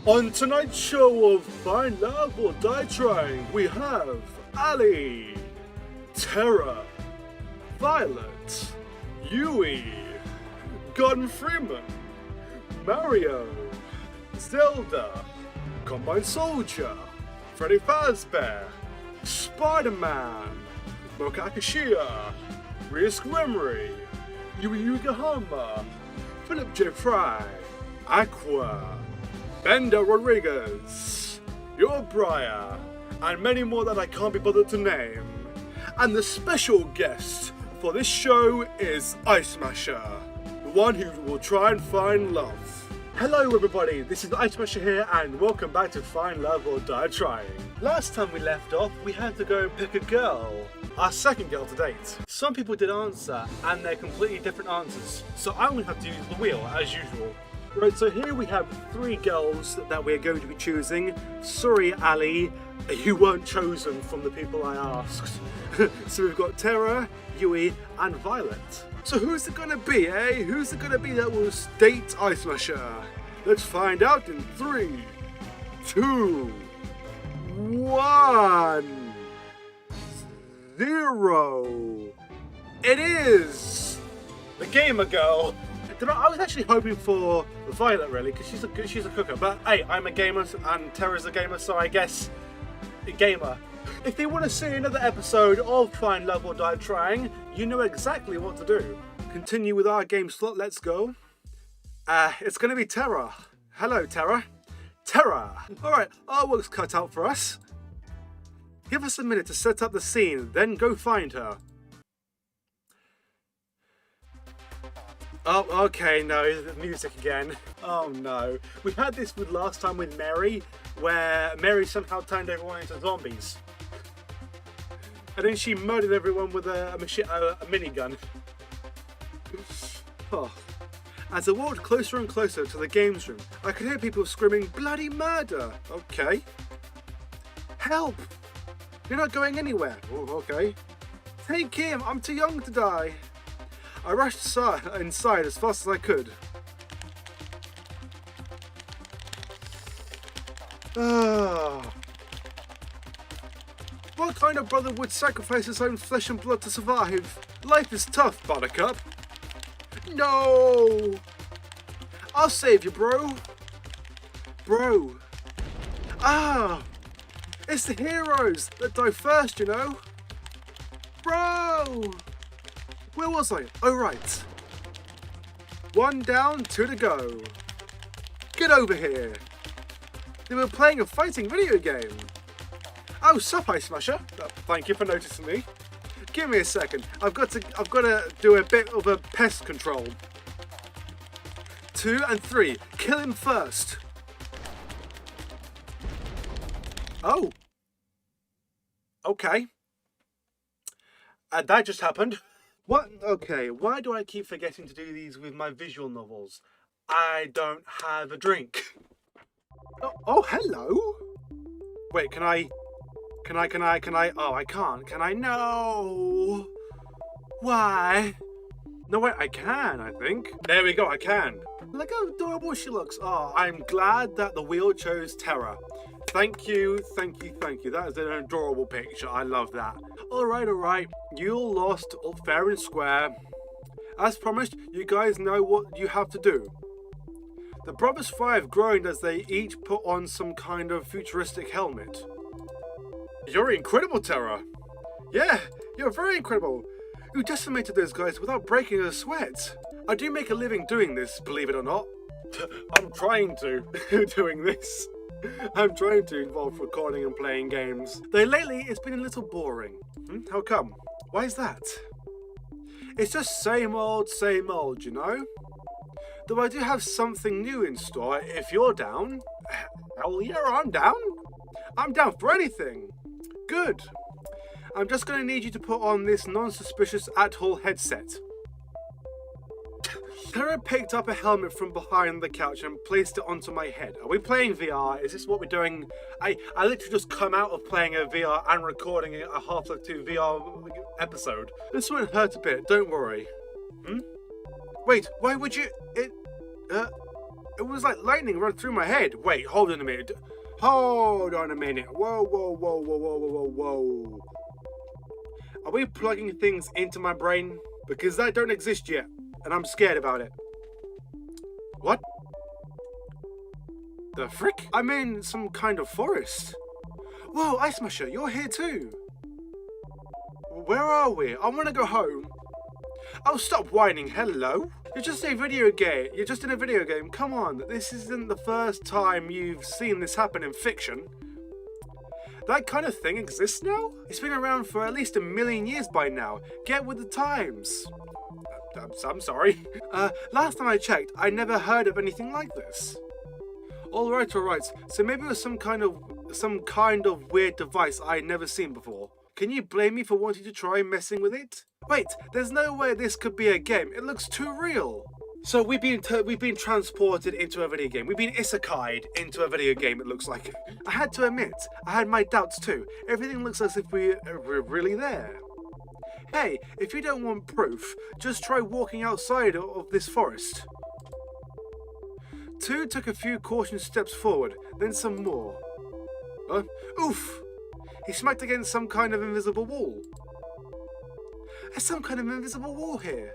On tonight's show of Find Love or Die Trying, we have Ali, Terra, Violet, Yui, Gordon Freeman, Mario, Zelda, Combine Soldier, Freddy Fazbear, Spider-Man, Mocha Akashia, Risk Memory, Yui Yugahama, Philip J. Fry, Aqua, Bender Rodriguez, Your Briar, and many more that I can't be bothered to name. And the special guest for this show is Eyesmasher, the one who will try and find love. Hello everybody, this is Eyesmasher here and welcome back to Find Love or Die Trying. Last time we left off, we had to go and pick a girl. Our second girl to date. Some people did answer and they're completely different answers, so I'm going to have to use the wheel as usual. Right, so here we have three girls that we're going to be choosing. Sorry, Ali, you weren't chosen from the people I asked. So we've got Terra, Yui, and Violet. So who's it gonna be, eh? Who's it gonna be that will date Eyesmasher? Let's find out in 3, 2, 1, 0. It is the gamer girl. I was actually hoping for Violet, really, because she's a cooker. But hey, I'm a gamer and Terra's a gamer, so I guess a gamer. If they want to see another episode of Find Love or Die Trying, you know exactly what to do. Continue with our game slot. Let's go. It's going to be Terra. Hello, Terra. Terra. All right, our work's cut out for us. Give us a minute to set up the scene, then go find her. Oh, okay, no, the music again. Oh no. We had this with last time with Mary, where Mary somehow turned everyone into zombies. And then she murdered everyone with a minigun. Oh. As I walked closer and closer to the games room, I could hear people screaming, "Bloody murder!" Okay. Help! You're not going anywhere. Oh, okay. Take him, I'm too young to die. I rushed inside as fast as I could. What kind of brother would sacrifice his own flesh and blood to survive? Life is tough, Buttercup. No! I'll save you, bro. Bro. It's the heroes that die first, you know. Bro! Where was I? Oh, right. 1 down, 2 to go. Get over here. They were playing a fighting video game. Oh, sup, Eyesmasher. Thank you for noticing me. Give me a second. I've got to do a bit of a pest control. 2 and 3. Kill him first. Oh. Okay. And that just happened. What? Okay, why do I keep forgetting to do these with my visual novels? I don't have a drink. Oh, hello. Wait, can I? Oh, I can't. Can I? No. Why? No, wait, I can, I think. There we go, I can. Look how adorable she looks. Oh, I'm glad that the wheel chose Terra. Thank you. That is an adorable picture. I love that. All right. You all lost, all fair and square. As promised, you guys know what you have to do. The Brothers 5 groaned as they each put on some kind of futuristic helmet. You're incredible, Terra. Yeah, you're very incredible. You decimated those guys without breaking a sweat. I do make a living doing this, believe it or not. I'm trying to, doing this. I'm trying to involve recording and playing games. Though lately it's been a little boring. How come? Why is that? It's just same old, you know? Though I do have something new in store if you're down. Hell yeah, I'm down. I'm down for anything. Good. I'm just going to need you to put on this non-suspicious at-all headset. Terra picked up a helmet from behind the couch and placed it onto my head. Are we playing VR? Is this what we're doing? I literally just come out of playing a VR and recording a Half-Life 2 VR episode. This won't hurt a bit, don't worry. Wait, why would you... It was like lightning run through my head. Wait, hold on a minute. Hold on a minute. Whoa, whoa, whoa, whoa, whoa, whoa, whoa. Are we plugging things into my brain? Because that don't exist yet, and I'm scared about it. What? The frick? I'm in some kind of forest. Whoa, Eyesmasher, you're here too. Where are we? I want to go home. Oh, stop whining. Hello? You're just a video game. You're just in a video game. Come on. This isn't the first time you've seen this happen in fiction. That kind of thing exists now? It's been around for at least 1 million years by now. Get with the times. I'm sorry. Last time I checked, I never heard of anything like this. Alright. So maybe it was some kind of weird device I had never seen before. Can you blame me for wanting to try messing with it? Wait, there's no way this could be a game. It looks too real. So we've been transported into a video game. We've been isekai'd into a video game, it looks like. I had to admit, I had my doubts too. Everything looks as if we're really there. Hey, if you don't want proof, just try walking outside of this forest. 2 took a few cautious steps forward, then some more. Oof! He smacked against some kind of invisible wall. There's some kind of invisible wall here.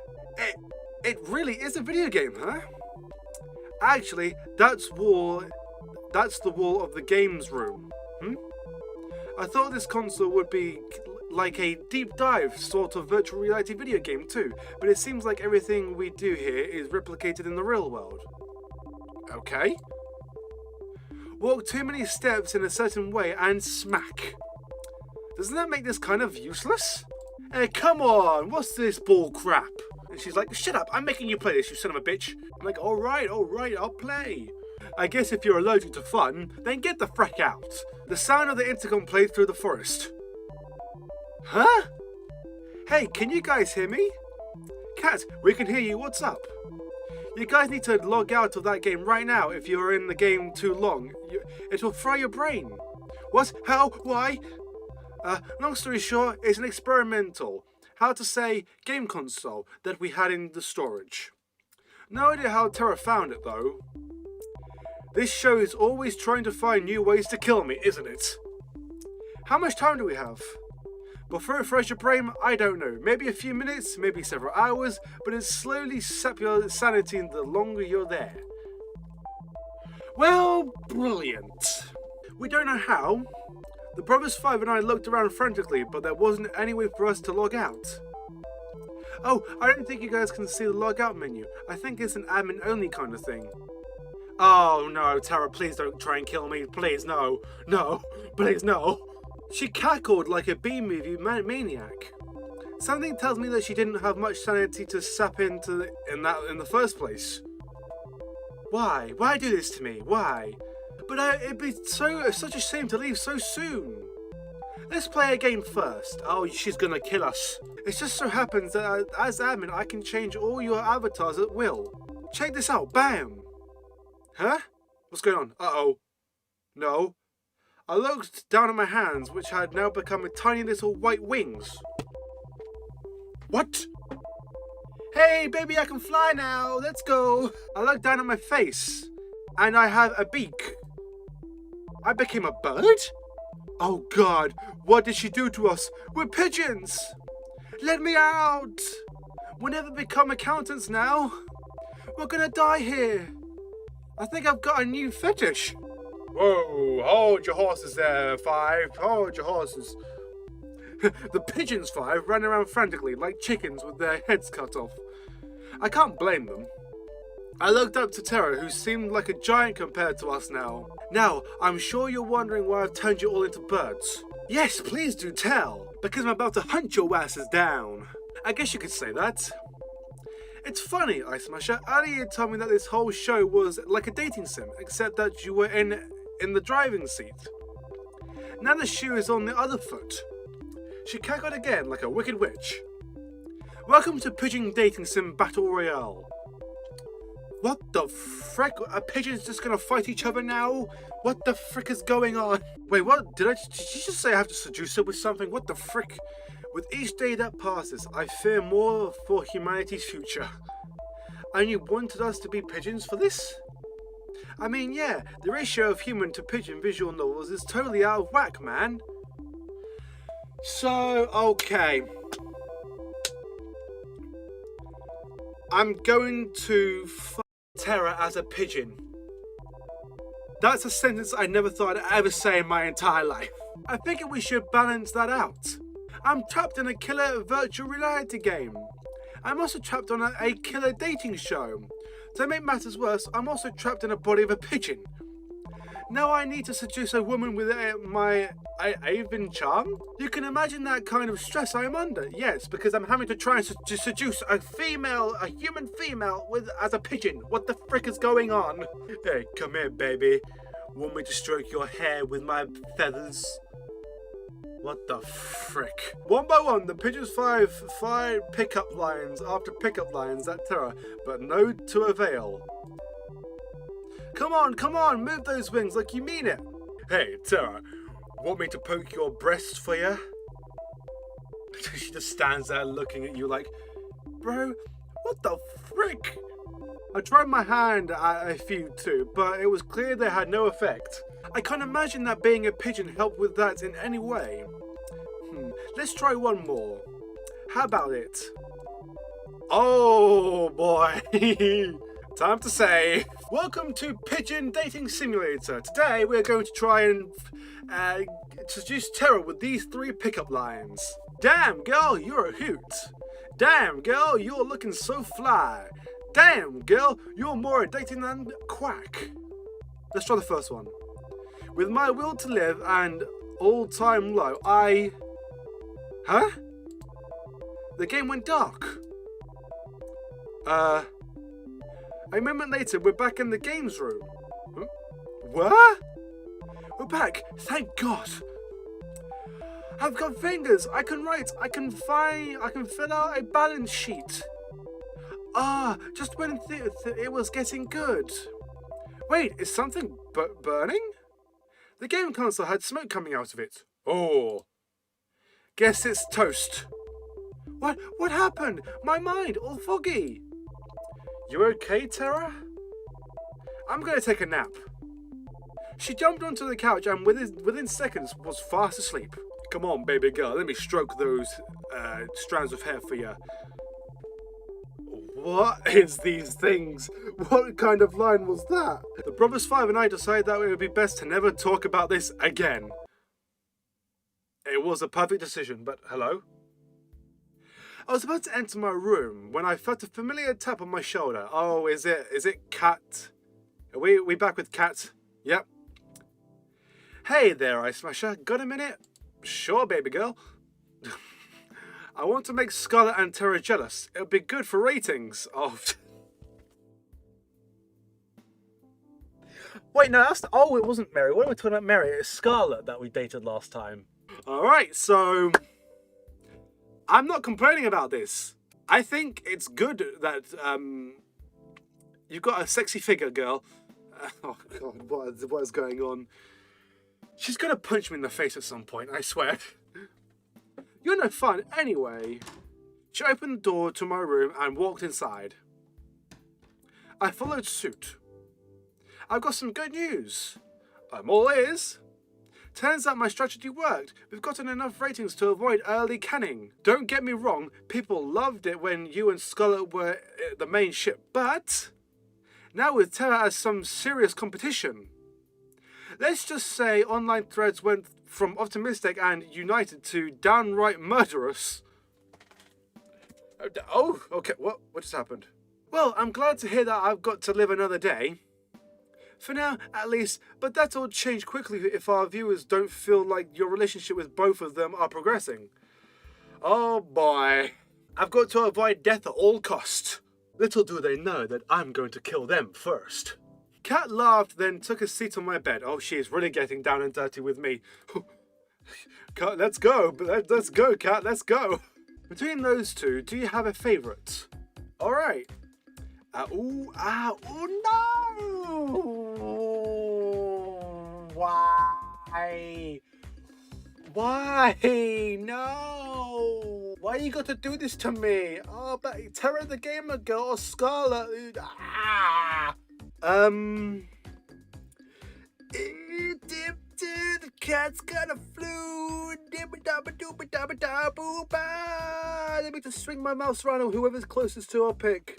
It really is a video game, huh? Actually, that's the wall of the games room. I thought this console would be like a deep dive sort of virtual reality video game too, but it seems like everything we do here is replicated in the real world. Okay. Walk too many steps in a certain way and smack. Doesn't that make this kind of useless? Hey, come on, what's this bull crap? And she's like, shut up, I'm making you play this, you son of a bitch. I'm like, alright, I'll play. I guess if you're allergic to fun, then get the frick out. The sound of the intercom played through the forest. Huh? Hey, can you guys hear me? Cat, we can hear you, what's up? You guys need to log out of that game right now if you're in the game too long. It will fry your brain. What? How? Why? Long story short, it's an experimental, how to say, game console that we had in the storage. No idea how Terra found it though. This show is always trying to find new ways to kill me, isn't it? How much time do we have? Before it fries your brain, I don't know. Maybe a few minutes, maybe several hours, but it slowly saps your sanity the longer you're there. Well, brilliant. We don't know how. The Brothers 5 and I looked around frantically, but there wasn't any way for us to log out. Oh, I don't think you guys can see the log out menu. I think it's an admin only kind of thing. Oh no, Terra, please don't try and kill me. Please, no. No, please, no. She cackled like a B-movie maniac. Something tells me that she didn't have much sanity to sap into in the first place. Why? Why do this to me? Why? But it'd be such a shame to leave so soon. Let's play a game first. Oh, she's gonna kill us. It just so happens that as admin, I can change all your avatars at will. Check this out. Bam. Huh? What's going on? Uh-oh. No. I looked down at my hands, which had now become a tiny little white wings. What? Hey, baby, I can fly now. Let's go. I looked down at my face, and I have a beak. I became a bird? Oh God, what did she do to us? We're pigeons! Let me out! We'll never become accountants now. We're gonna die here. I think I've got a new fetish. Whoa, hold your horses there, 5. Hold your horses. The pigeons, 5, ran around frantically like chickens with their heads cut off. I can't blame them. I looked up to Terra, who seemed like a giant compared to us now. Now, I'm sure you're wondering why I've turned you all into birds. Yes, please do tell, because I'm about to hunt your asses down. I guess you could say that. It's funny, Eyesmasher, earlier you told me that this whole show was like a dating sim, except that you were in the driving seat. Now the shoe is on the other foot. She cackled again like a wicked witch. Welcome to Pigeon Dating Sim Battle Royale. What the frick? Are pigeons just gonna fight each other now? What the frick is going on? Wait, what? Did you just say I have to seduce her with something? What the frick? With each day that passes, I fear more for humanity's future. And you wanted us to be pigeons for this? I mean, yeah, the ratio of human to pigeon visual novels is totally out of whack, man. So, okay. I'm going to f Terra as a pigeon. That's a sentence I never thought I'd ever say in my entire life. I think we should balance that out. I'm trapped in a killer virtual reality game. I'm also trapped on a killer dating show. To make matters worse, I'm also trapped in the body of a pigeon. Now I need to seduce a woman with my Avon charm? You can imagine that kind of stress I am under. Yes, because I'm having to try and seduce a human female as a pigeon. What the frick is going on? Hey, come here, baby. Want me to stroke your hair with my feathers? What the frick? One by one, the pigeons fired pickup lines after pickup lines at Terra, but no to avail. Come on, move those wings like you mean it. Hey, Terra, want me to poke your breast for you? She just stands there looking at you like, bro, what the frick? I tried my hand at a few too, but it was clear they had no effect. I can't imagine that being a pigeon helped with that in any way. Let's try one more. How about it? Oh boy. Time to say, welcome to Pigeon Dating Simulator. Today we're going to try and seduce Terra with these 3 pickup lines. Damn girl, you're a hoot. Damn girl, you're looking so fly. Damn girl, you're more dating than quack. Let's try the first one. With my will to live and all-time low, Huh? The game went dark. A moment later, we're back in the games room. Huh? What? We're back, thank God. I've got fingers, I can write, I can fill out a balance sheet. Just when it was getting good. Wait, is something burning? The game console had smoke coming out of it. Oh. Guess it's toast. What happened? My mind, all foggy. You okay, Terra? I'm gonna take a nap. She jumped onto the couch and within seconds was fast asleep. Come on, baby girl, let me stroke those strands of hair for you. What is these things? What kind of line was that? The Brothers 5 and I decided that it would be best to never talk about this again. It was a perfect decision, but hello? I was about to enter my room when I felt a familiar tap on my shoulder. Oh, is it Cat? Are we back with Cat? Yep. Hey there, Eyesmasher. Got a minute? Sure, baby girl. I want to make Scarlet and Terra jealous. It'll be good for ratings. Oh. Wait, no, it wasn't Mary. What are we talking about, Mary? It's Scarlet that we dated last time. Alright, so I'm not complaining about this. I think it's good that you've got a sexy figure, girl. Oh God, what is going on? She's gonna punch me in the face at some point, I swear. You're no fun anyway. She opened the door to my room and walked inside. I followed suit. I've got some good news. I'm all ears. Turns out my strategy worked. We've gotten enough ratings to avoid early canning. Don't get me wrong, people loved it when you and Scarlet were the main ship, but now with Terra as some serious competition. Let's just say online threads went from optimistic and united to downright murderous. Oh, okay, what just happened? Well, I'm glad to hear that I've got to live another day. For now, at least, but that's all change quickly if our viewers don't feel like your relationship with both of them are progressing. Oh boy. I've got to avoid death at all costs. Little do they know that I'm going to kill them first. Cat laughed, then took a seat on my bed. Oh, she is really getting down and dirty with me. Cat, let's go. Let's go, Cat. Let's go. Between those two, do you have a favourite? All right. Oh no! Why? Why? No! Why you got to do this to me? Oh, but Terra the Gamer Girl or Scarlet? cat's got a flu. Let me just swing my mouse around and whoever's closest to, I'll pick.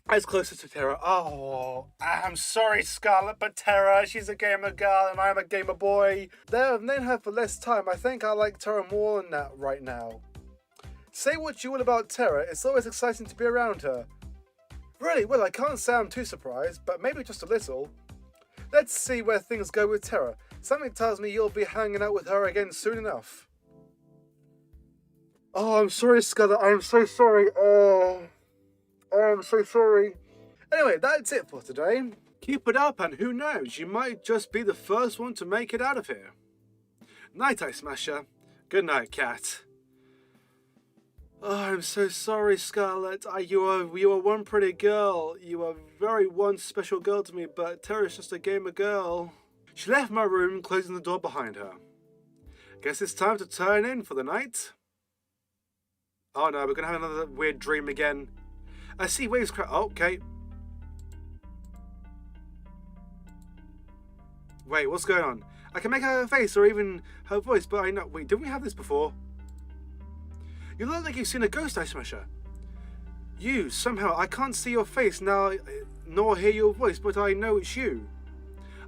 As closest to Terra. Oh, I'm sorry, Scarlet, but Terra, she's a gamer girl and I'm a gamer boy. Though I've known her for less time, I think I like Terra more than that right now. Say what you will about Terra, it's always exciting to be around her. Really? Well, I can't say I'm too surprised, but maybe just a little. Let's see where things go with Terra. Something tells me you'll be hanging out with her again soon enough. Oh, I'm sorry, Scarlet. I'm so sorry. Oh, I'm so sorry. Anyway, that's it for today. Keep it up and who knows, you might just be the first one to make it out of here. Night, Eyesmasher. Good night, cat. Oh, I'm so sorry, Scarlet. You are one pretty girl. You are very one special girl to me, but Terra's just a gamer girl. She left my room, closing the door behind her. Guess it's time to turn in for the night. Oh no, we're gonna have another weird dream again. I see waves crash. Oh, okay. Wait, what's going on? I can make out her face or even her voice, but I know. Wait, didn't we have this before? You look like you've seen a ghost, Eyesmasher. You, somehow, I can't see your face now, nor hear your voice, but I know it's you.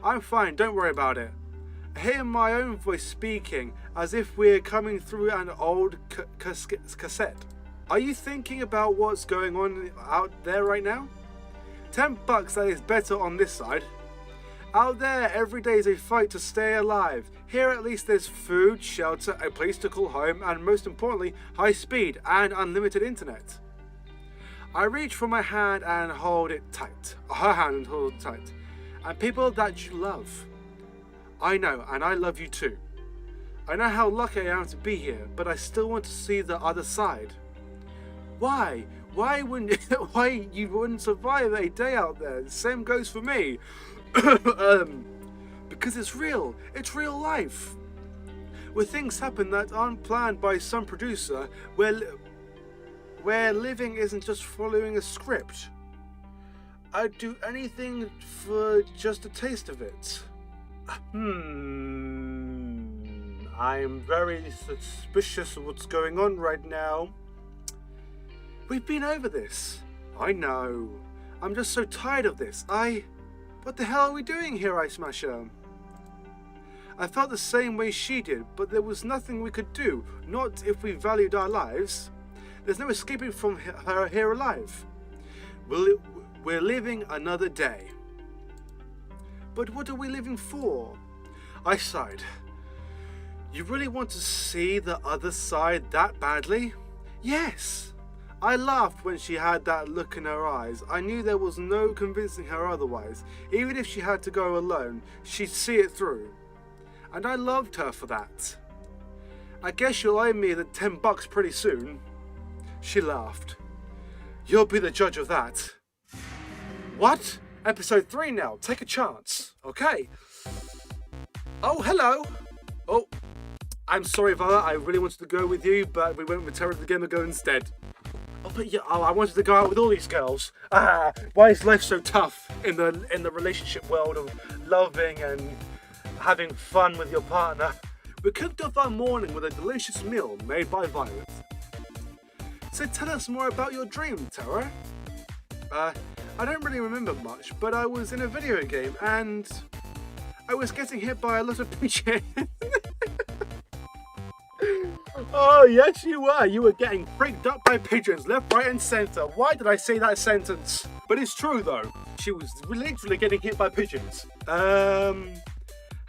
I'm fine, don't worry about it. I hear my own voice speaking, as if we're coming through an old cassette. Are you thinking about what's going on out there right now? $10, that is better on this side. Out there, every day is a fight to stay alive. Here at least there's food, shelter, a place to call home, and most importantly, high speed and unlimited internet. I reach for my hand and hold it tight. Her hand and hold it tight. And people that you love. I know, and I love you too. I know how lucky I am to be here, but I still want to see the other side. Why? Why you wouldn't survive a day out there? The same goes for me. Because it's real life. Where things happen that aren't planned by some producer, where living isn't just following a script. I'd do anything for just a taste of it. I'm very suspicious of what's going on right now. We've been over this. I know. I'm just so tired of this. What the hell are we doing here, Eyesmasher? I felt the same way she did, but there was nothing we could do, not if we valued our lives. There's no escaping from her here alive. We're living another day. But what are we living for? I sighed. You really want to see the other side that badly? Yes. I laughed when she had that look in her eyes. I knew there was no convincing her otherwise. Even if she had to go alone, she'd see it through. And I loved her for that. I guess you'll owe me the $10 pretty soon. She laughed. You'll be the judge of that. What? Episode 3 now. Take a chance. Okay. Oh, hello. Oh, I'm sorry, Vala. I really wanted to go with you, but we went with Terra the Gamer Girl instead. Oh, but yeah, I wanted to go out with all these girls. Why is life so tough in the relationship world of loving and having fun with your partner? We kicked off our morning with a delicious meal made by Violet. So tell us more about your dream, Terra. I don't really remember much, but I was in a video game and I was getting hit by a lot of pigeons. Oh, yes you were. You were getting freaked up by pigeons left, right and centre. Why did I say that sentence? But it's true though. She was literally getting hit by pigeons. How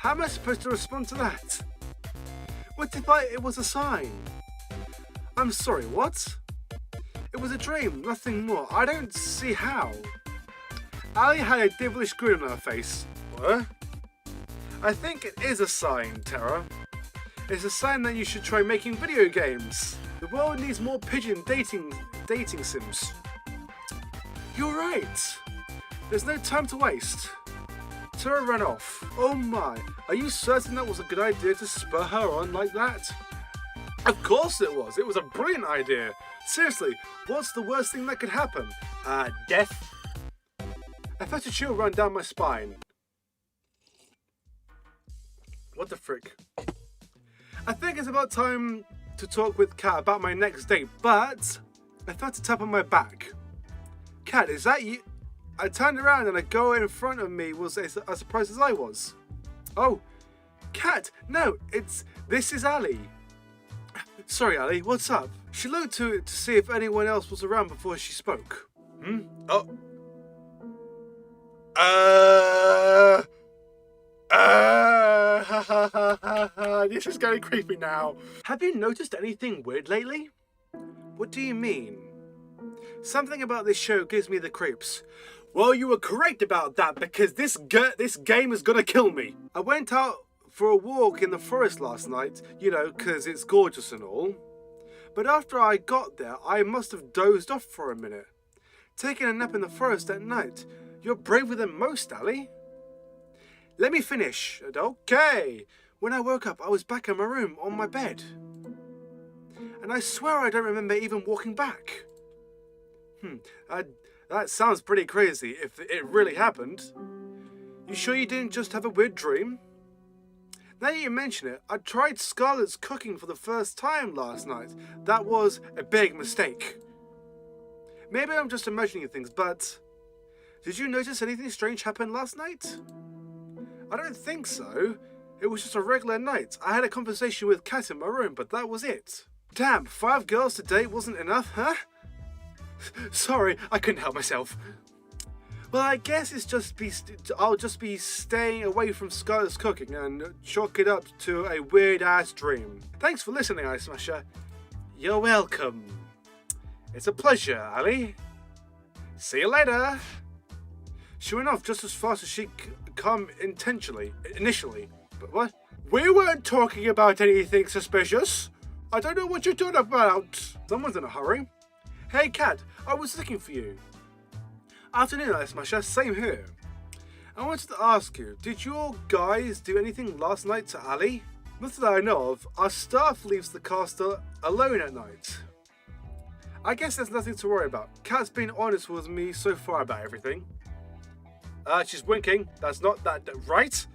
am I supposed to respond to that? What if it was a sign? I'm sorry, what? It was a dream, nothing more. I don't see how. Ali had a devilish grin on her face. What? I think it is a sign, Terra. It's a sign that you should try making video games. The world needs more pigeon dating sims. You're right. There's no time to waste. Terra ran off. Oh my, are you certain that was a good idea to spur her on like that? Of course it was. It was a brilliant idea. Seriously, what's the worst thing that could happen? Death? I felt a chill run down my spine. What the frick? I think it's about time to talk with Kat about my next date, but I felt a tap on my back. Kat, is that you? I turned around and a girl in front of me was as surprised as I was. Oh, Kat, no, this is Ali. Sorry, Ali, what's up? She looked to see if anyone else was around before she spoke. Oh. This is getting creepy now. Have you noticed anything weird lately? What do you mean? Something about this show gives me the creeps. Well, you were correct about that because this game is gonna kill me. I went out for a walk in the forest last night, you know, because it's gorgeous and all. But after I got there, I must have dozed off for a minute. Taking a nap in the forest at night. You're braver than most, Ali. Let me finish. Okay. When I woke up, I was back in my room on my bed. And I swear I don't remember even walking back. That sounds pretty crazy if it really happened. You sure you didn't just have a weird dream? Now that you mention it, I tried Scarlett's cooking for the first time last night. That was a big mistake. Maybe I'm just imagining things, but did you notice anything strange happen last night? I don't think so. It was just a regular night. I had a conversation with Kat in my room, but that was it. Damn, 5 girls to date wasn't enough, huh? Sorry, I couldn't help myself. Well, I guess I'll just be staying away from Scarlett's cooking and chalk it up to a weird-ass dream. Thanks for listening, Eyesmasher. You're welcome. It's a pleasure, Ali. See you later. She went off just as fast as she could come initially. But what? We weren't talking about anything suspicious. I don't know what you're talking about. Someone's in a hurry. Hey, Kat, I was looking for you. Afternoon, Eyesmasher, same here. I wanted to ask you, did your guys do anything last night to Ali? Not that I know of, our staff leaves the castle alone at night. I guess there's nothing to worry about. Kat's been honest with me so far about everything. She's winking, that's not that right?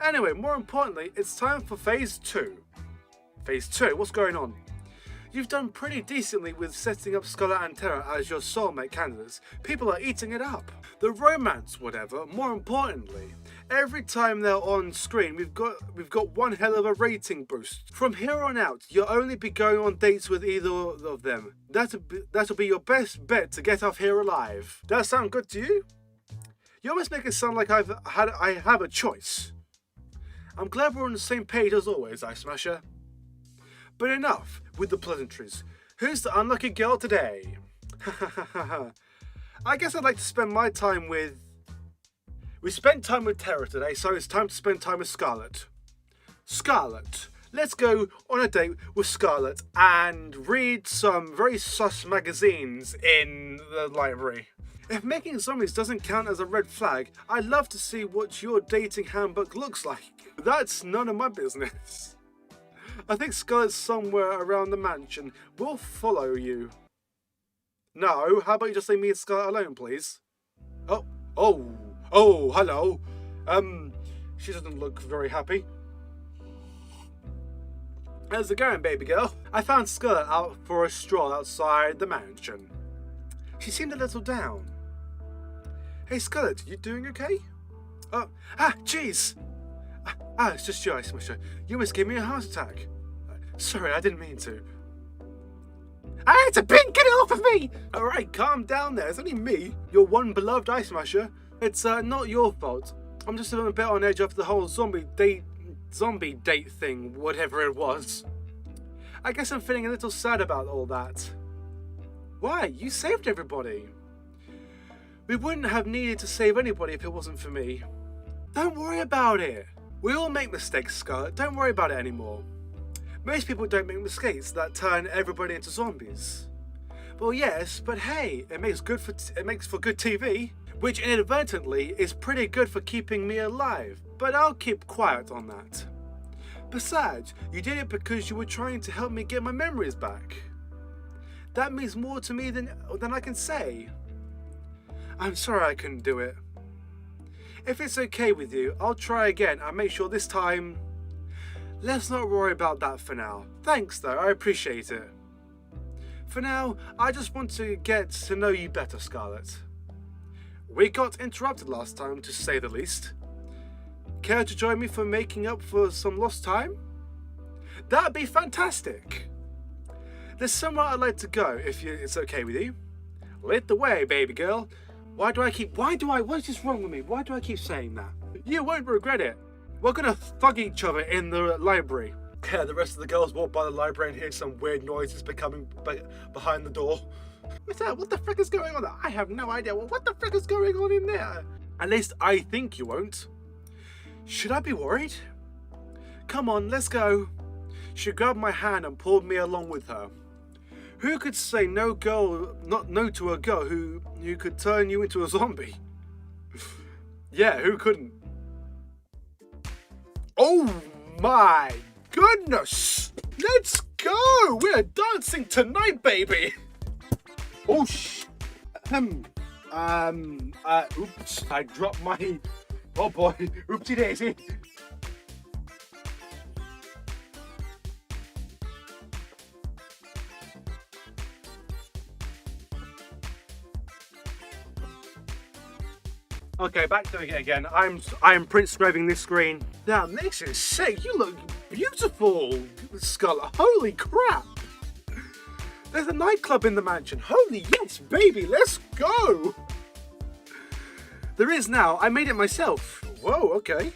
Anyway, more importantly, it's time for phase 2. Phase 2, what's going on? You've done pretty decently with setting up Scarlett and Terra as your soulmate candidates. People are eating it up. The romance, whatever, more importantly, every time they're on screen, we've got one hell of a rating boost. From here on out, you'll only be going on dates with either of them. That'll be your best bet to get off here alive. Does that sound good to you? You almost make it sound like I have a choice. I'm glad we're on the same page as always, Eyesmasher. But enough with the pleasantries. Who's the unlucky girl today? I guess I'd like to spend my time with... We spent time with Terra today, so it's time to spend time with Scarlett. Scarlett, let's go on a date with Scarlett and read some very sus magazines in the library. If making zombies doesn't count as a red flag, I'd love to see what your dating handbook looks like. That's none of my business. I think Scarlett's somewhere around the mansion. We'll follow you. No, how about you just leave me and Scarlett alone, please? Oh, hello. She doesn't look very happy. How's it going, baby girl? I found Scarlett out for a stroll outside the mansion. She seemed a little down. Hey, Scarlett, you doing okay? Jeez. It's just you, Eyesmasher. You almost gave me a heart attack. Sorry, I didn't mean to. It's a pin! Get it off of me! Alright, calm down there. It's only me, your one beloved Eyesmasher. It's not your fault. I'm just a little bit on edge after the whole zombie date thing, whatever it was. I guess I'm feeling a little sad about all that. Why? You saved everybody. We wouldn't have needed to save anybody if it wasn't for me. Don't worry about it. We all make mistakes, Scarlett. Don't worry about it anymore. Most people don't make mistakes that turn everybody into zombies. Well, yes, but hey, it makes for good TV, which inadvertently is pretty good for keeping me alive. But I'll keep quiet on that. Besides, you did it because you were trying to help me get my memories back. That means more to me than I can say. I'm sorry I couldn't do it. If it's okay with you, I'll try again and make sure this time... Let's not worry about that for now. Thanks though, I appreciate it. For now, I just want to get to know you better, Scarlet. We got interrupted last time, to say the least. Care to join me for making up for some lost time? That'd be fantastic. There's somewhere I'd like to go, if it's okay with you. Lead the way, baby girl. What is wrong with me? Why do I keep saying that? You won't regret it. We're gonna thug each other in the library. Yeah, the rest of the girls walk by the library and hear some weird noises becoming behind the door. What's that? What the frick is going on? I have no idea. What the frick is going on in there? At least I think you won't. Should I be worried? Come on, let's go. She grabbed my hand and pulled me along with her. Who could say no to a girl who could turn you into a zombie? Yeah, who couldn't? Oh my goodness! Let's go! We're dancing tonight, baby! Oh oops, I dropped my... Oh boy, oopsie daisy. Okay, back to it again. I'm print scrubbing this screen. That makes it sick. You look beautiful, Scarlet. Holy crap! There's a nightclub in the mansion. Holy yes, baby, let's go! There is now. I made it myself. Whoa, okay.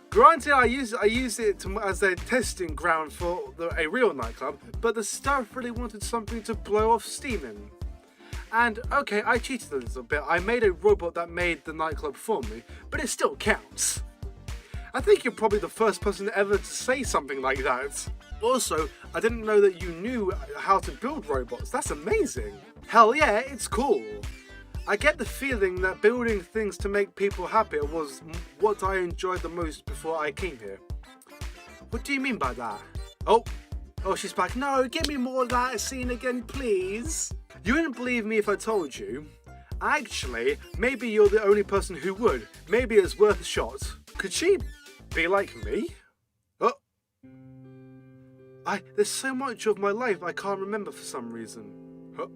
Granted, I used it as a testing ground for a real nightclub, but the staff really wanted something to blow off steam in. And okay, I cheated a little bit. I made a robot that made the nightclub for me, but it still counts. I think you're probably the first person ever to say something like that. Also, I didn't know that you knew how to build robots. That's amazing. Hell yeah, it's cool. I get the feeling that building things to make people happier was what I enjoyed the most before I came here. What do you mean by that? Oh, she's back. No, give me more of that scene again, please. You wouldn't believe me if I told you. Actually, maybe you're the only person who would. Maybe it's worth a shot. Could she be like me? Oh. There's so much of my life I can't remember for some reason.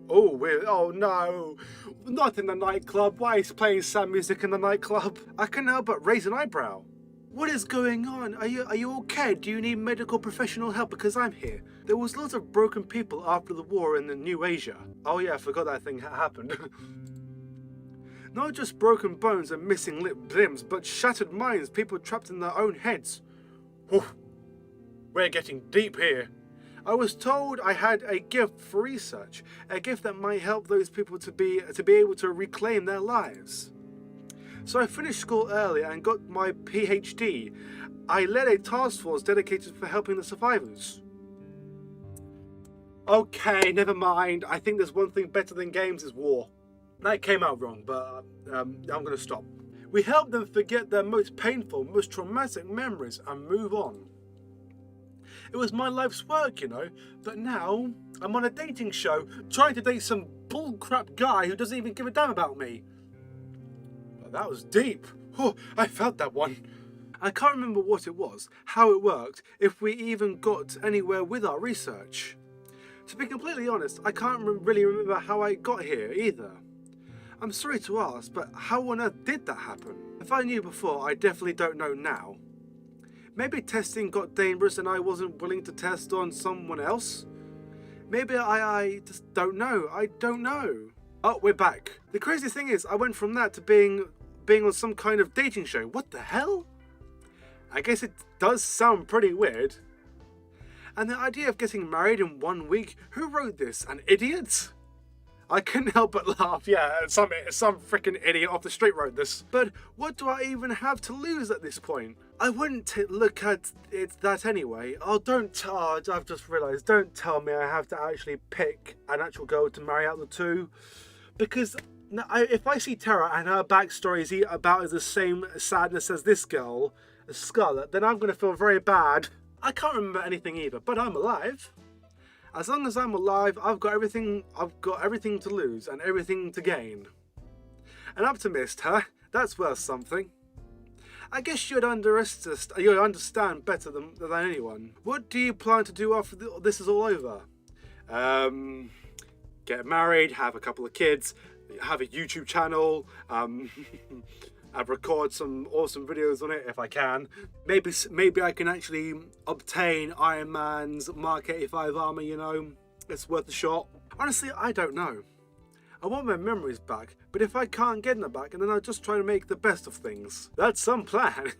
Oh no. Not in the nightclub. Why is playing sad music in the nightclub? I can't help but raise an eyebrow. What is going on? Are you okay? Do you need medical professional help? Because I'm here. There was lots of broken people after the war in the New Asia. Oh yeah, I forgot that thing happened. Not just broken bones and missing limbs, but shattered minds, people trapped in their own heads. Whew. We're getting deep here. I was told I had a gift for research, a gift that might help those people to be able to reclaim their lives. So I finished school early and got my PhD. I led a task force dedicated for helping the survivors. Okay, never mind. I think there's one thing better than games is war. That came out wrong, but I'm going to stop. We help them forget their most painful, most traumatic memories and move on. It was my life's work, you know, but now I'm on a dating show trying to date some bullcrap guy who doesn't even give a damn about me. That was deep. Oh, I felt that one. I can't remember what it was, how it worked, if we even got anywhere with our research. To be completely honest, I can't really remember how I got here either. I'm sorry to ask, but how on earth did that happen? If I knew before, I definitely don't know now. Maybe testing got dangerous and I wasn't willing to test on someone else? Maybe I just don't know. I don't know. Oh, we're back. The crazy thing is, I went from that to being on some kind of dating show. What the hell? I guess it does sound pretty weird. And the idea of getting married in 1 week, who wrote this? An idiot? I couldn't help but laugh. Yeah, some freaking idiot off the street wrote this. But what do I even have to lose at this point? I wouldn't look at it that anyway. I've just realised, don't tell me I have to actually pick an actual girl to marry out the two. Because if I see Terra and her backstory is about as the same sadness as this girl, as Scarlet, then I'm going to feel very bad. I can't remember anything either, but I'm alive. As long as I'm alive, I've got everything to lose and everything to gain. An optimist, huh? That's worth something. I guess you'd understand better than anyone. What do you plan to do after this is all over? Get married, have a couple of kids, have a YouTube channel, I'd record some awesome videos on it if I can. Maybe I can actually obtain Iron Man's Mark 85 armor, you know. It's worth a shot. Honestly, I don't know. I want my memories back, but if I can't get them back, then I'll just try to make the best of things. That's some plan.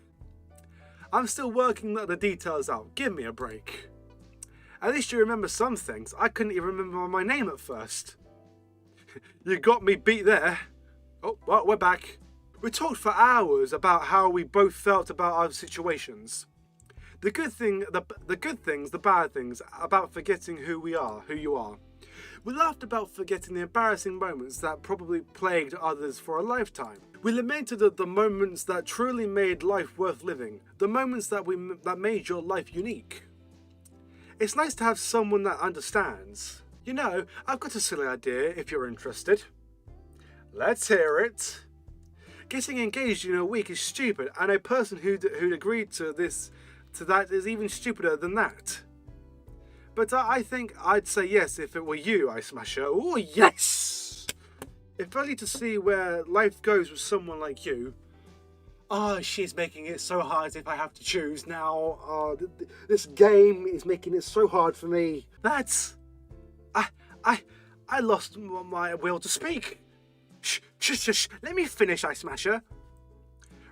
I'm still working the details out. Give me a break. At least you remember some things. I couldn't even remember my name at first. You got me beat there. Oh, well, we're back. We talked for hours about how we both felt about our situations. The good things, the bad things, about forgetting who you are. We laughed about forgetting the embarrassing moments that probably plagued others for a lifetime. We lamented at the moments that truly made life worth living, the moments that made your life unique. It's nice to have someone that understands. You know, I've got a silly idea if you're interested. Let's hear it. Getting engaged in a week is stupid, and a person who'd agreed to that is even stupider than that. But I think I'd say yes if it were you, Eyesmasher. Oh, yes! If only to see where life goes with someone like you. Oh, she's making it so hard if I have to choose now. Oh, this game is making it so hard for me. I lost my will to speak. Shh. Let me finish, Eyesmasher.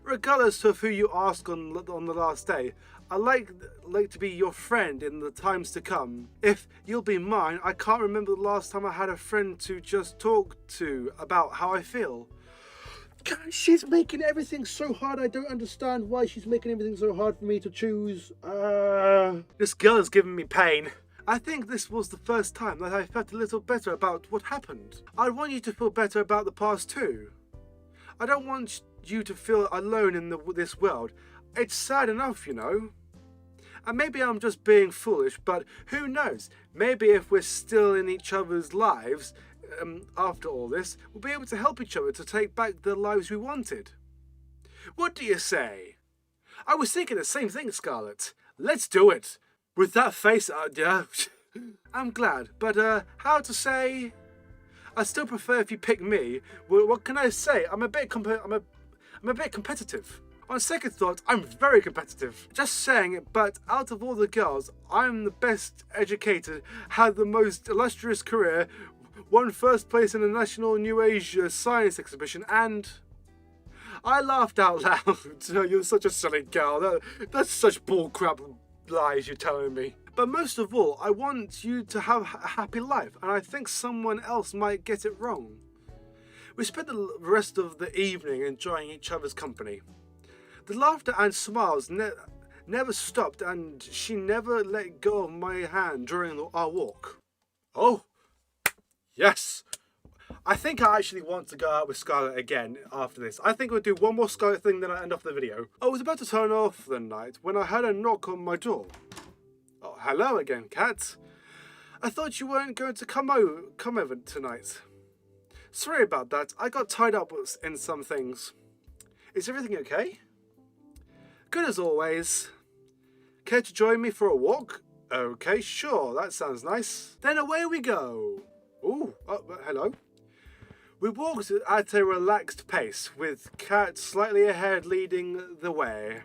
Regardless of who you ask on the last day, I'd like to be your friend in the times to come. If you'll be mine, I can't remember the last time I had a friend to just talk to about how I feel. God, she's making everything so hard. I don't understand why she's making everything so hard for me to choose. This girl is giving me pain. I think this was the first time that I felt a little better about what happened. I want you to feel better about the past too. I don't want you to feel alone in this world. It's sad enough, you know. And maybe I'm just being foolish, but who knows? Maybe if we're still in each other's lives after all this, we'll be able to help each other to take back the lives we wanted. What do you say? I was thinking the same thing, Scarlet. Let's do it. With that face, yeah. I'm glad, but how to say? I still prefer if you pick me. Well, what can I say? I'm a bit competitive. On second thought, I'm very competitive. Just saying it, but out of all the girls, I'm the best educated, had the most illustrious career, won first place in the National New Age Science Exhibition, and I laughed out loud. You're such a silly girl. That's such bullcrap lies you're telling me. But most of all, I want you to have a happy life, and I think someone else might get it wrong. We spent the rest of the evening enjoying each other's company. The laughter and smiles never stopped, and she never let go of my hand during our walk. Oh, yes. I think I actually want to go out with Scarlet again after this. I think we'll do one more Scarlet thing, then I'll end off the video. I was about to turn off the night when I heard a knock on my door. Oh, hello again, Cat. I thought you weren't going to come over tonight. Sorry about that. I got tied up in some things. Is everything okay? Good as always. Care to join me for a walk? Okay, sure. That sounds nice. Then away we go. Ooh, oh, hello. We walked at a relaxed pace, with Cat slightly ahead leading the way.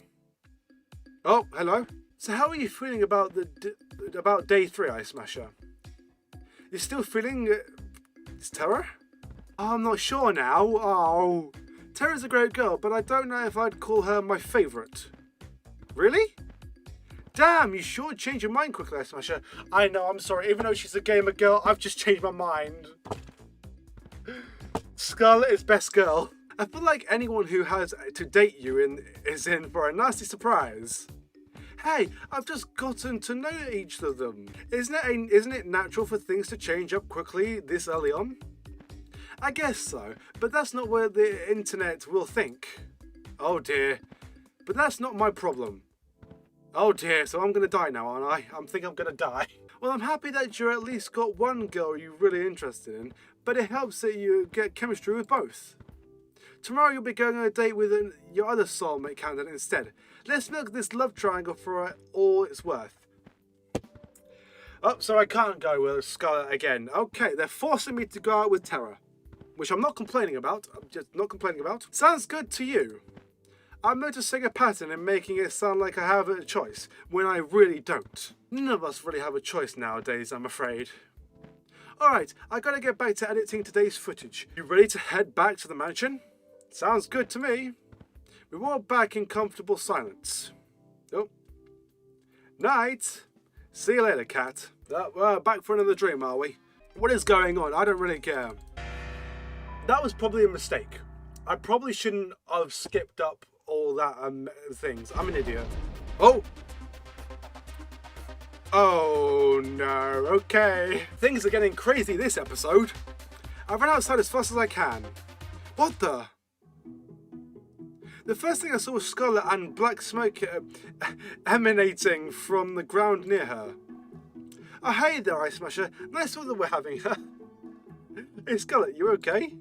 Oh, hello. So how are you feeling about day 3, Eyesmasher? You still feeling Terra? Oh, I'm not sure now. Oh, Terra's a great girl, but I don't know if I'd call her my favourite. Really? Damn, you sure changed your mind quickly, Eyesmasher. I know, I'm sorry. Even though she's a gamer girl, I've just changed my mind. Scarlet is best girl. I feel like anyone who has to date you is in for a nasty surprise. Hey, I've just gotten to know each of them. Isn't it natural for things to change up quickly this early on? I guess so, but that's not what the internet will think. Oh dear, but that's not my problem. Oh dear, so I'm gonna die now, aren't I? I'm gonna die. Well, I'm happy that you at least got one girl you're really interested in, but it helps that you get chemistry with both. Tomorrow you'll be going on a date with your other soulmate candidate instead. Let's milk this love triangle for all it's worth. Oh, so I can't go with Scarlet again. Okay, they're forcing me to go out with Terra. Which I'm not complaining about. I'm just not complaining about. Sounds good to you. I'm noticing a pattern in making it sound like I have a choice, when I really don't. None of us really have a choice nowadays, I'm afraid. Alright, I gotta get back to editing today's footage. You ready to head back to the mansion? Sounds good to me. We walk back in comfortable silence. Oh. Night. See you later, cat. Back for another dream, are we? What is going on? I don't really care. That was probably a mistake. I probably shouldn't have skipped up all that things. I'm an idiot. Oh! Oh no, okay. Things are getting crazy this episode. I ran outside as fast as I can. What the? The first thing I saw was scarlet and black smoke emanating from the ground near her. Oh hey there, Eyesmasher. Nice weather we're having. Hey Scarlet, you okay?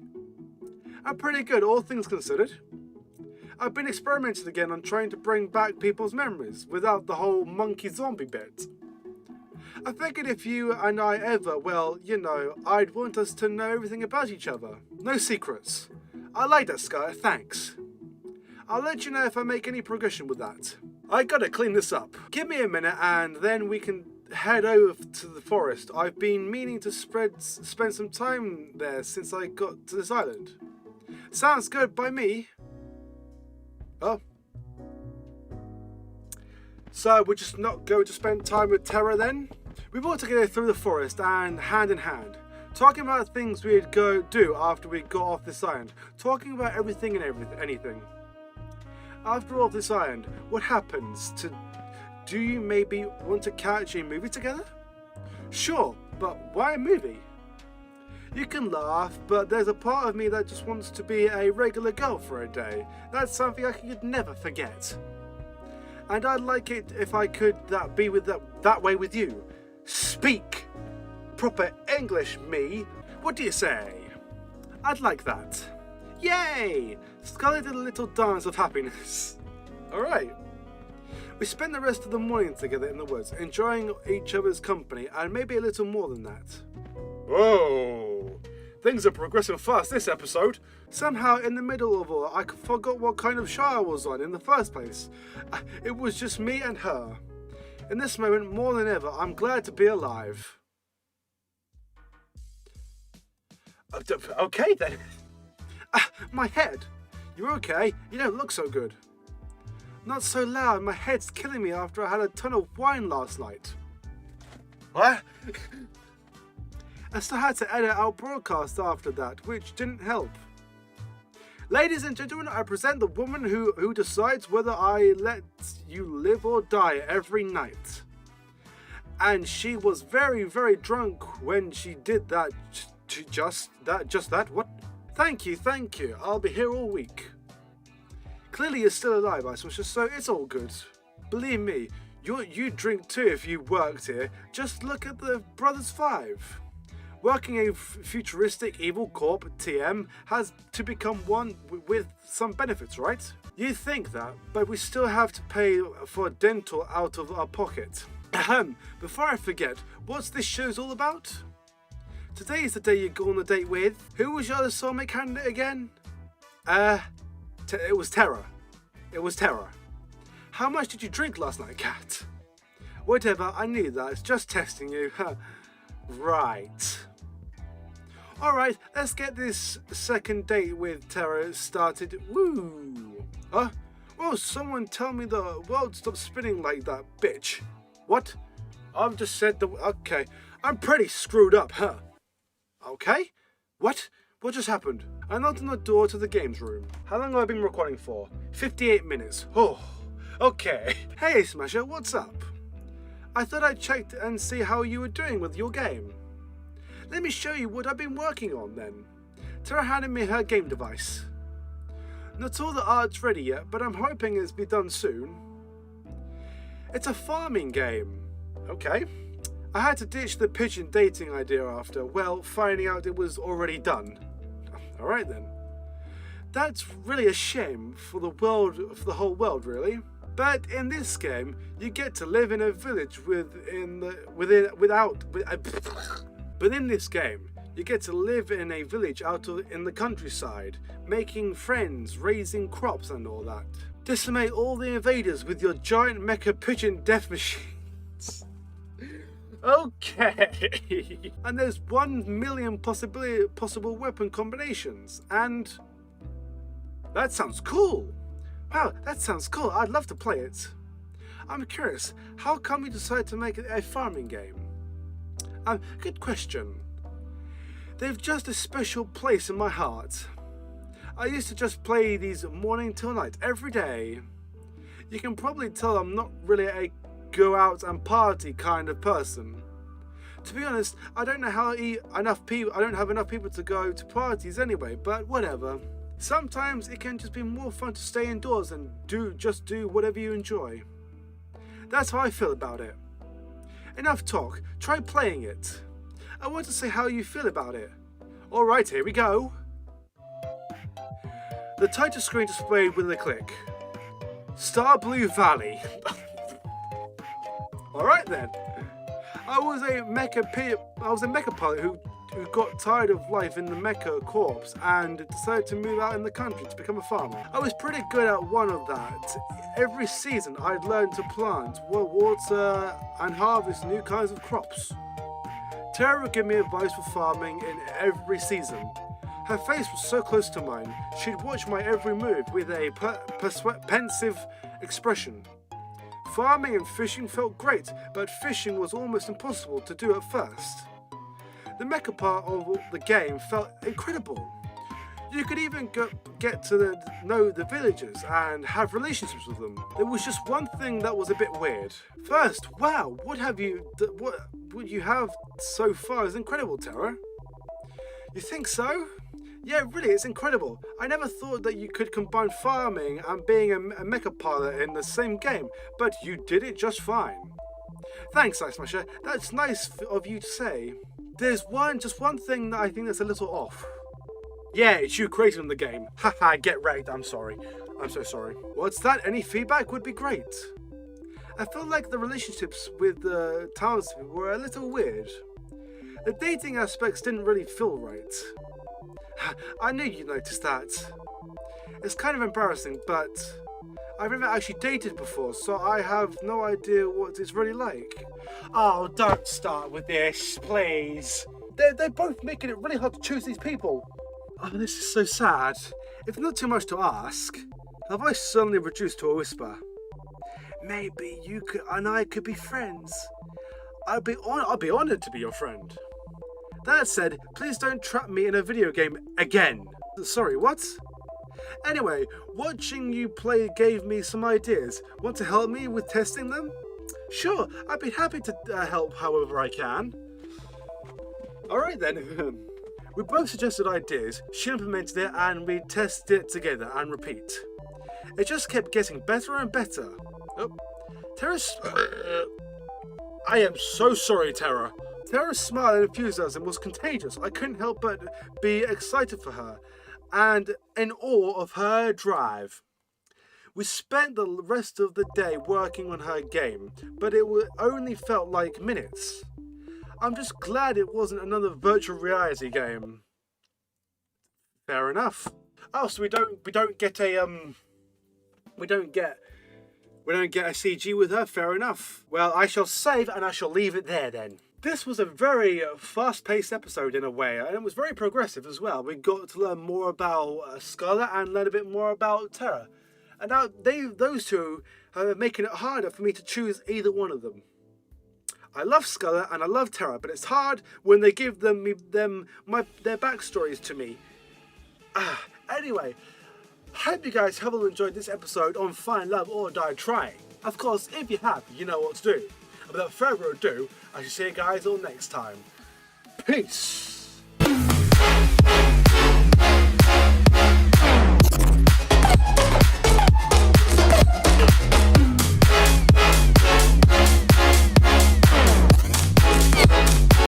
I'm pretty good, all things considered. I've been experimenting again on trying to bring back people's memories without the whole monkey zombie bit. I figured if you and I ever, well, you know, I'd want us to know everything about each other. No secrets. I like that, Sky, thanks. I'll let you know if I make any progression with that. I gotta clean this up. Give me a minute and then we can head over to the forest. I've been meaning to spend some time there since I got to this island. Sounds good by me. Oh. So we're just not going to spend time with Terra then? We walked together through the forest and hand in hand, talking about things we'd go do after we got off this island, talking about everything and anything. After all this island, what happens to... Do you maybe want to catch a movie together? Sure, but why a movie? You can laugh, but there's a part of me that just wants to be a regular girl for a day. That's something I could never forget. And I'd like it if I could be that way with you. Speak proper English, me. What do you say? I'd like that. Yay! Scarlet did a little dance of happiness. Alright. We spent the rest of the morning together in the woods, enjoying each other's company, and maybe a little more than that. Whoa! Things are progressing fast this episode. Somehow, in the middle of all, I forgot what kind of show I was on in the first place. It was just me and her. In this moment, more than ever, I'm glad to be alive. Okay then. My head. You okay? You don't look so good. Not so loud, my head's killing me after I had a ton of wine last night. What? I still had to edit our broadcast after that, which didn't help. Ladies and gentlemen, I present the woman who decides whether I let you live or die every night. And she was very, very drunk when she did that. Just that? What? Thank you. I'll be here all week. Clearly you're still alive, Eyesmasher, so it's all good. Believe me, you'd drink too if you worked here. Just look at the Brothers 5. Working a futuristic evil corp, TM, has to become one with some benefits, right? You think that, but we still have to pay for dental out of our pocket. Ahem, before I forget, what's this show's all about? Today is the day you go on a date with... Who was your other soulmate candidate again? It was Terra. How much did you drink last night, Cat? Whatever, I knew that. It's just testing you. Right. Alright, let's get this second date with Terra started. Woo! Oh, someone tell me the world stops spinning like that, bitch. What? I've just said the... Okay, I'm pretty screwed up, huh? Okay? What? What just happened? I knocked on the door to the games room. How long have I been recording for? 58 minutes. Oh, okay. Hey, Eyesmasher, what's up? I thought I'd check and see how you were doing with your game. Let me show you what I've been working on then. Terra handed me her game device. Not all the art's ready yet, but I'm hoping it'll be done soon. It's a farming game. Okay. I had to ditch the Pigeon dating idea after, well, finding out it was already done. Alright then. That's really a shame for the world, for the whole world, really. But in this game, you get to live in a village But in this game, you get to live in a village in the countryside, making friends, raising crops and all that. Decimate all the invaders with your giant mecha pigeon death machines. Okay. And there's 1 million possible weapon combinations, and that sounds cool. Wow, that sounds cool. I'd love to play it. I'm curious, how come you decided to make it a farming game? Good question. They've just a special place in my heart. I used to just play these morning till night every day. You can probably tell I'm not really a go out and party kind of person. To be honest, I don't have enough people to go to parties anyway, but whatever. Sometimes it can just be more fun to stay indoors and do whatever you enjoy. That's how I feel about it. Enough talk, try playing it. I want to see how you feel about it. Alright, here we go. The title screen displayed with a click. Star Blue Valley. Alright then. I was a mecha pilot who got tired of life in the mecha corps and decided to move out in the country to become a farmer. I was pretty good at one of that. Every season I'd learn to plant, water and harvest new kinds of crops. Terra would give me advice for farming in every season. Her face was so close to mine, she'd watch my every move with a pensive expression. Farming and fishing felt great, but fishing was almost impossible to do at first. The mecha part of the game felt incredible. You could even get to know the villagers and have relationships with them. There was just one thing that was a bit weird. First, wow, what you have so far is incredible, Terra. You think so? Yeah, really, it's incredible. I never thought that you could combine farming and being a mecha pilot in the same game, but you did it just fine. Thanks, Eyesmasher. That's nice of you to say. There's just one thing that I think that's a little off. Yeah, it's you creating the game. Haha, get wrecked. I'm sorry. I'm so sorry. What's that? Any feedback would be great. I felt like the relationships with the townspeople were a little weird. The dating aspects didn't really feel right. I knew you'd notice that. It's kind of embarrassing, but I've never actually dated before, so I have no idea what it's really like. Oh, don't start with this, please. They're both making it really hard to choose these people. Oh, this is so sad. If not too much to ask, her voice suddenly reduced to a whisper. Maybe you and I could be friends. I'd be honoured to be your friend. That said, please don't trap me in a video game again. Sorry, what? Anyway, watching you play gave me some ideas. Want to help me with testing them? Sure, I'd be happy to help however I can. Alright then. We both suggested ideas, she implemented it, and we tested it together and repeat. It just kept getting better and better. Oh, Terra's... I am so sorry, Terra. Terra's smile and enthusiasm was contagious. I couldn't help but be excited for her and in awe of her drive. We spent the rest of the day working on her game, but it only felt like minutes. I'm just glad it wasn't another virtual reality game. Fair enough. Oh, so we don't get a CG with her. Fair enough. Well, I shall save and I shall leave it there then. This was a very fast-paced episode in a way, and it was very progressive as well. We got to learn more about Scarlet and learn a bit more about Terra. And now those two are making it harder for me to choose either one of them. I love Scarlet and I love Terra, but it's hard when they give their backstories to me. Anyway, hope you guys have all enjoyed this episode on Find Love or Die Trying. Of course, if you have, you know what to do. Without further ado, I shall see you guys all next time. Peace!